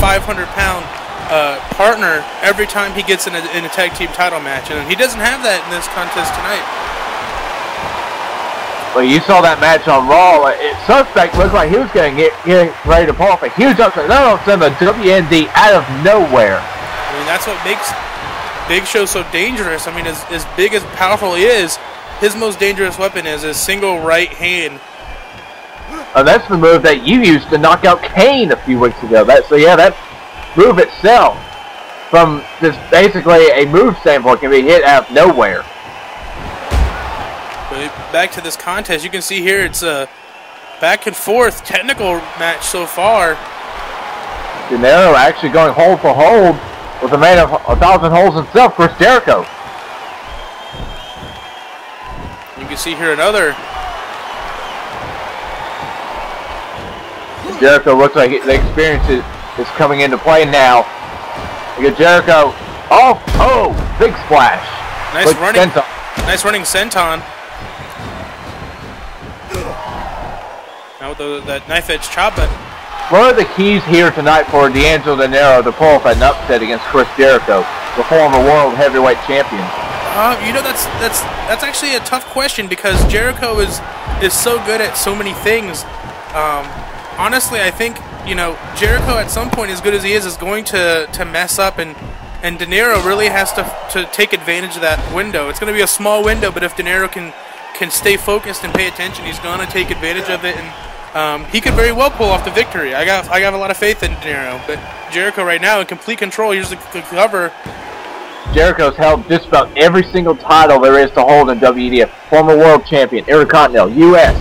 500-pound partner every time he gets in a tag team title match, and he doesn't have that in this contest tonight. Well, you saw that match on Raw. Suspect looked like he was going to get ready to pull off a huge upset. Then all of a sudden, the WND out of nowhere. I mean, that's what makes Big Show so dangerous. I mean, as big as powerful he is, his most dangerous weapon is his single right hand. That's the move that you used to knock out Kane a few weeks ago. That move itself, from just basically a move standpoint, can be hit out of nowhere. But back to this contest, you can see here it's a back and forth technical match so far. Dinero actually going hold for hold with the man of 1,000 holds himself, Chris Jericho. You can see here another. Jericho looks like the experience is coming into play now. You get Jericho. Oh, big splash. Nice running. Nice running senton. Now with that knife edge chop. But one of the keys here tonight for DeAngelo Dinero to pull off an upset against Chris Jericho, the former world heavyweight champion. You know, that's actually a tough question because Jericho is so good at so many things. Honestly, I think, you know, Jericho at some point, as good as he is going to mess up, and Dinero really has to take advantage of that window. It's going to be a small window, but if Dinero can stay focused and pay attention, he's going to take advantage of it, and he could very well pull off the victory. I got a lot of faith in Dinero, but Jericho right now in complete control. Here's the cover. Jericho's held just about every single title there is to hold in WEDF. Former world champion, Intercontinental, U.S.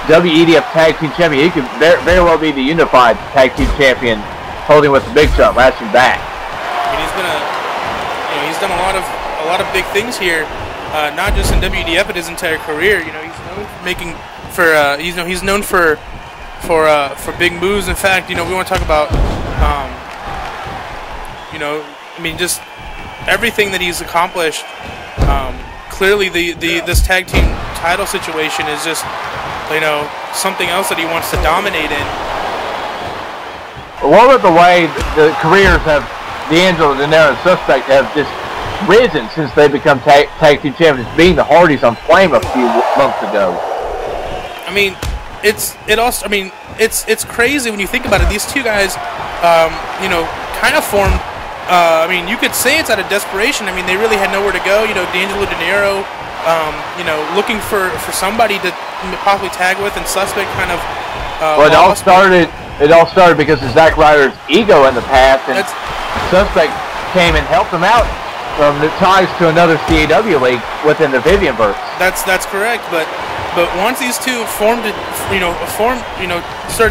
WEDF Tag Team Champion. He could very well be the unified Tag Team Champion, holding with the Big Show, Lashing Back. I mean, he's done a lot of big things here, not just in WEDF but his entire career. You know, he's known for making he's known for big moves. In fact, you know, we want to talk about you know, I mean, just everything that he's accomplished. Clearly, this tag team title situation is just, you know, something else that he wants to dominate in. What with the way the careers of DeAngelo, Dinero, and Suspect have just risen since they become tag team champions, being the Hardys on Flame a few months ago. I mean, it's crazy when you think about it. These two guys, you know, kind of formed. I mean, you could say it's out of desperation. I mean, they really had nowhere to go. You know, DeAngelo Dinero, you know, looking for somebody to possibly tag with, and Suspect kind of. Well, it all started because of Zack Ryder's ego in the past, and Suspect came and helped him out from the ties to another CAW league within the Vivianverse. That's correct, but once these two started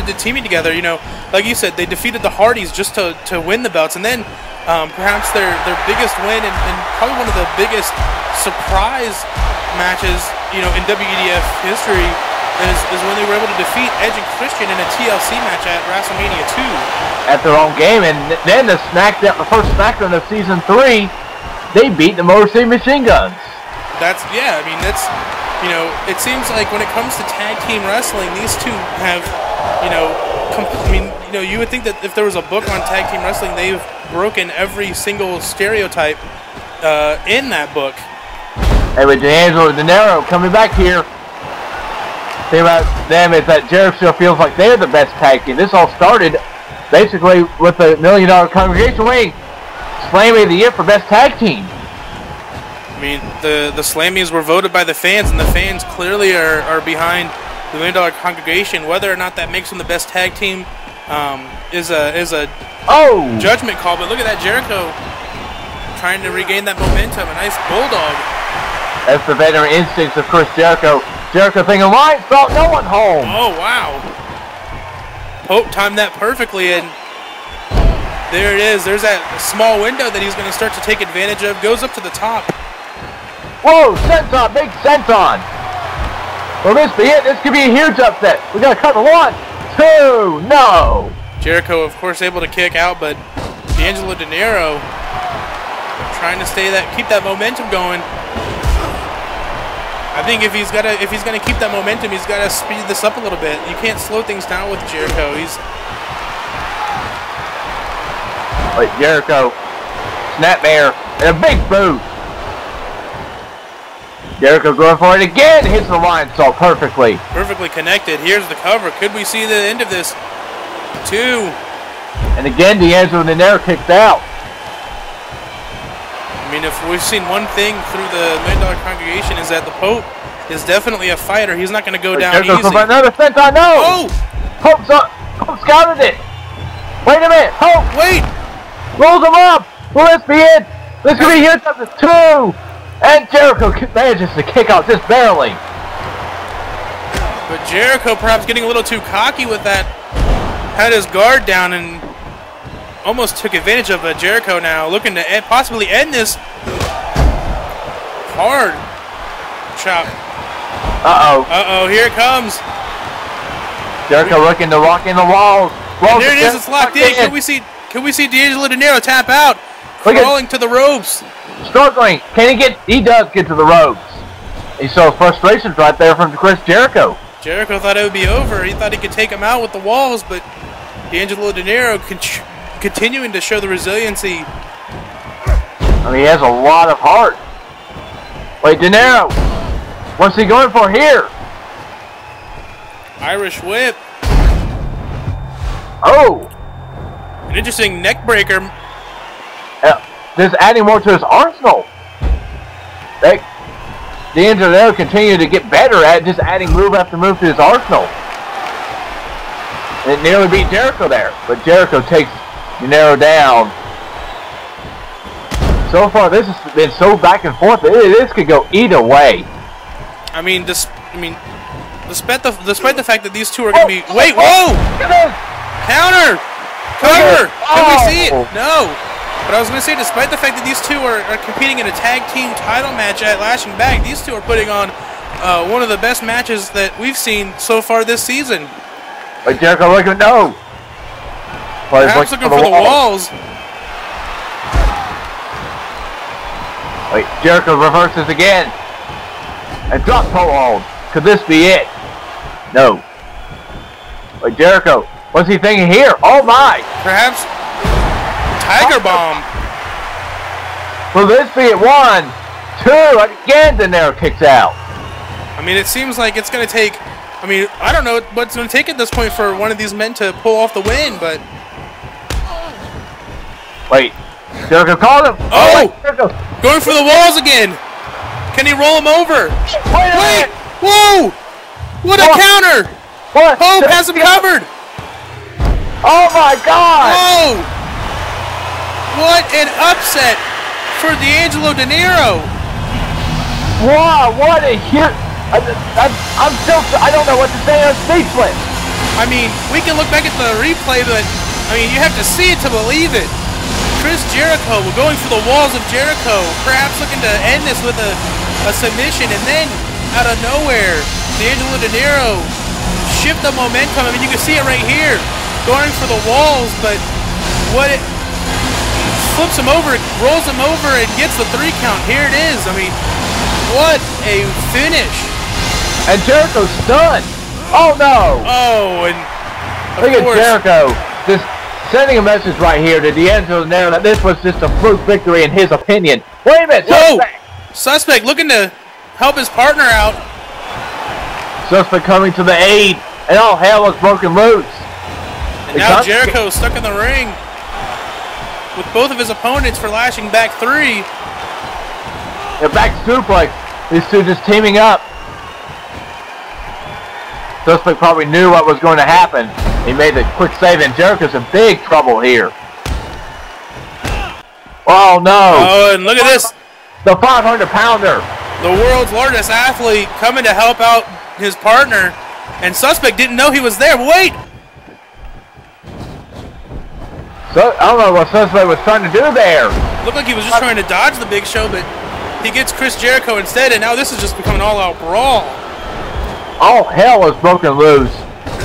the teaming together, you know, like you said, they defeated the Hardys just to win the belts, and then perhaps their biggest win and probably one of the biggest surprise matches, you know, in WEDF history is when they were able to defeat Edge and Christian in a TLC match at WrestleMania 2. At their own game, and then the first Smackdown of Season 3, they beat the Motor City Machine Guns. I mean, that's, you know, it seems like when it comes to tag team wrestling, these two have, you know, I mean, you know, you would think that if there was a book on tag team wrestling, they've broken every single stereotype in that book. And with DeAngelo Dinero coming back here, the thing about them is that Jericho feels like they're the best tag team. This all started basically with the $1 Million Congregation winning Slammy of the Year for best tag team. I mean, the Slammies were voted by the fans, and the fans clearly are behind the $1 Million Congregation. Whether or not that makes them the best tag team is a judgment call. But look at that, Jericho trying to regain that momentum. A nice bulldog. That's the veteran instincts of Chris Jericho. Jericho thinking, right, brought no one home. Oh, wow. Pope timed that perfectly, and there it is. There's that small window that he's going to start to take advantage of. Goes up to the top. Whoa, senton, big senton. Will this be it? This could be a huge upset. We got to cover 1, 2, no. Jericho, of course, able to kick out, but DeAngelo Dinero trying to keep that momentum going. I think if he's gonna keep that momentum, he's got to speed this up a little bit. You can't slow things down with Jericho. Wait, Jericho. Snapmare. And a big boot. Jericho going for it again. Hits the line saw perfectly. Perfectly connected. Here's the cover. Could we see the end of this? 2. And again, DeAngelo and Dinero kicked out. I mean, if we've seen one thing through the $1 Million congregation is that the Pope is definitely a fighter. He's not going to go down easy. Another senton, no! Oh! Pope scouted it. Wait a minute, Pope! Wait! Rolls him up! Will this be it? This could be here to 2! And Jericho manages to kick out just barely. But Jericho perhaps getting a little too cocky with that. Had his guard down and almost took advantage of Jericho now. Looking to possibly end this. Hard chop. Uh-oh. Uh-oh, here it comes. Jericho looking to lock in the walls. There it is, it's locked in. Can we see DeAngelo Dinero tap out? Crawling to the ropes. Struggling. He does get to the ropes. He saw frustrations right there from Chris Jericho. Jericho thought it would be over. He thought he could take him out with the walls, but DeAngelo Dinero continuing to show the resiliency. I mean, he has a lot of heart. Wait, Dinero. What's he going for here? Irish whip. Oh. An interesting neck breaker. Just adding more to his arsenal. DeAngelo continued to get better at just adding move after move to his arsenal. And it nearly beat Jericho there, but Jericho takes Dinero down. So far, this has been so back and forth. This could go either way. I mean, despite the fact that these two are going to be. Wait, whoa! Counter, cover. Can we see it? No. But I was going to say, despite the fact that these two are competing in a tag team title match at Lashing Back, these two are putting on one of the best matches that we've seen so far this season. But Jericho looking, no. Perhaps looking for the walls. Wait, Jericho reverses again. And drop toe hold. Could this be it? No. Wait, Jericho, what's he thinking here? Oh my! Perhaps Tiger Bomb. Will this be it? 1, 2, again Dinero kicks out. I mean, it seems like it's going to take, I mean, I don't know what's going to take at this point for one of these men to pull off the win, but. Wait, Jericho called him. Oh! Jericho. Going for the walls again. Can he roll him over? Wait! Whoa! What a counter! What? Pope has him covered. Oh my God! Whoa! What an upset for DeAngelo Dinero! Wow! What a huge! I'm still. I don't know what to say. I'm speechless. I mean, we can look back at the replay, but I mean, you have to see it to believe it. Chris Jericho going for the walls of Jericho, perhaps looking to end this with a submission, and then out of nowhere, DeAngelo Dinero shift the momentum. I mean, you can see it right here, going for the walls, but what it flips him over, rolls him over, and gets the 3 count. Here it is. I mean, what a finish! And Jericho's stunned. Oh no! Oh, and look at Jericho just sending a message right here to DeAngelo Dinero that this was just a fluke victory in his opinion. Wait a minute! Whoa! Suspect looking to help his partner out. Suspect coming to the aid, and all hell is broken loose. And now Jericho stuck in the ring with both of his opponents for Lashing Back 3. The back suplex. These two just teaming up. Suspect probably knew what was going to happen. He made the quick save, and Jericho's in big trouble here. Oh no! Oh, and look at this. The 500-pounder. The world's largest athlete coming to help out his partner, and Suspect didn't know he was there. Wait! So, I don't know what Suspect was trying to do there. Looked like he was just trying to dodge the Big Show, but he gets Chris Jericho instead, and now this is just becoming an all-out brawl. All hell is broken loose.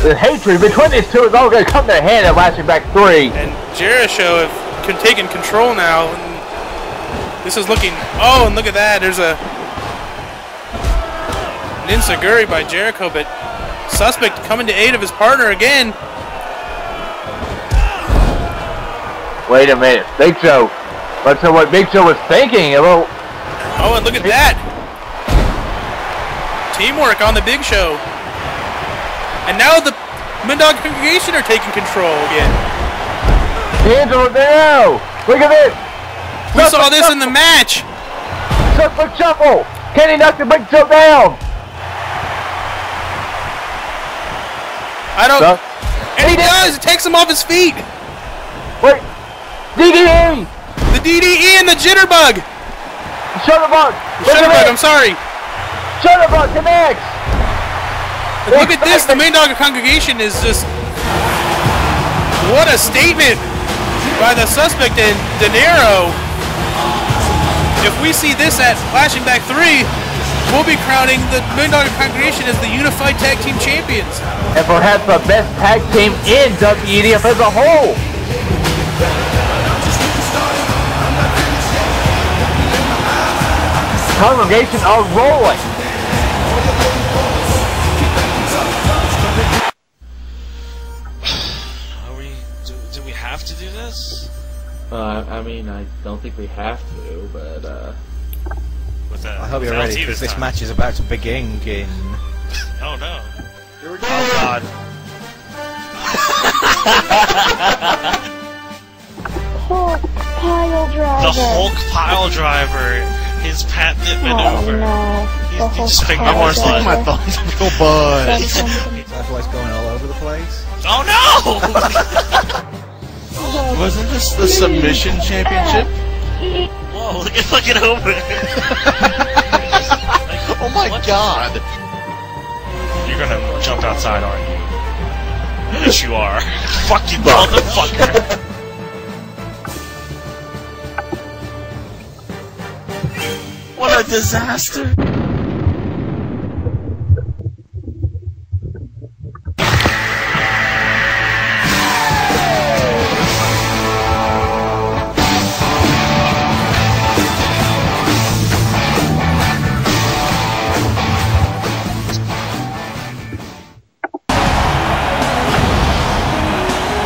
The hatred between these two is all going to come to a hand at Lashing Back 3. And Jericho have taken control now. And this is looking... Oh, and look at that. There's an enziguri by Jericho, but Suspect coming to aid of his partner again. Wait a minute. Big Show. Let's know what Big Show was thinking. Oh, and look at that. Teamwork on the Big Show. And now the Moondog congregation are taking control again. Angelo, Dinero. Look at this. We saw this in the match. Shuffle. Can he knock the Big Show down? I don't. And he does. It takes him off his feet. Wait. DDE. The DDE and the Jitterbug. Shutterbug. Shutterbug, I'm sorry. Shutterbug connects. Look at this. The Moondog congregation is just. What a statement by the suspect in Dinero. If we see this at Lashing Back 3, we'll be crowning the Moondog congregation as the unified tag team champions. And perhaps the best tag team in WEDF as a whole. Congregation are rolling. Do we have to do this? I mean, I don't think we have to, but I hope you're ready, because this match is about to begin in... Oh no. Here we go. Oh god. Hulk pile driver. The Hulk pile driver. His patented maneuver. No. He just picked I want to stick my butt. thumbs up your butt. That's why it's going all over the place. Oh no! wasn't this the submission championship? Whoa, look it over. Oh my god. You're gonna jump outside, aren't you? Yes, you are. Fucking motherfucker. What a disaster!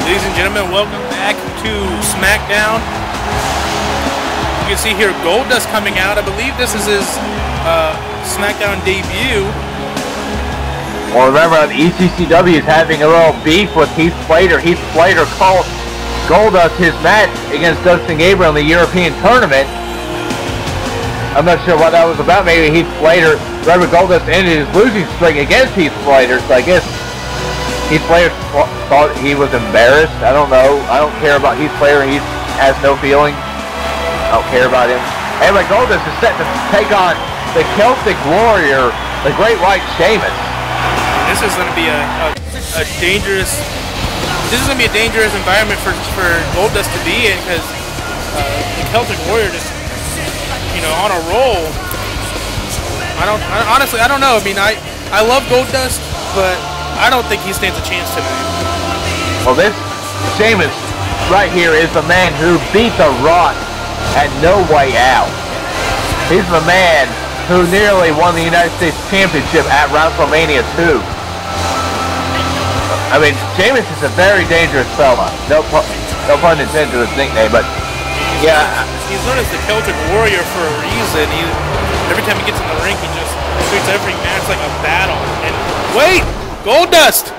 Ladies and gentlemen, welcome back to Smackdown. You can see here Goldust coming out. I believe this is his Smackdown debut. Well, remember, the ECCW is having a little beef with Heath Slater. Heath Slater called Goldust his match against Dustin Gabriel in the European tournament. I'm not sure what that was about. Maybe Heath Slater, remember, Goldust ended his losing streak against Heath Slater, so I guess Heath Slater thought he was embarrassed. I don't know. I don't care about Heath Slater. He has no feeling. I don't care about him. Anyway, Goldust is set to take on the Celtic Warrior, the Great White Shaman. This is going to be a dangerous. This is going to be a dangerous environment for Goldust to be in, because the Celtic Warrior just, on a roll. Honestly, I don't know. I mean, I love Goldust, but I don't think he stands a chance tonight. Well, this Shaman right here is the man who beat The Rock at No Way Out. He's the man who nearly won the United States Championship at WrestleMania 2. I mean, Sheamus is a very dangerous fella. No pun intended to his nickname, but yeah. He's known as the Celtic Warrior for a reason. Every time he gets in the ring, he just treats every match like a battle. And wait! Goldust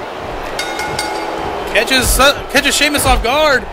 catches Sheamus off guard.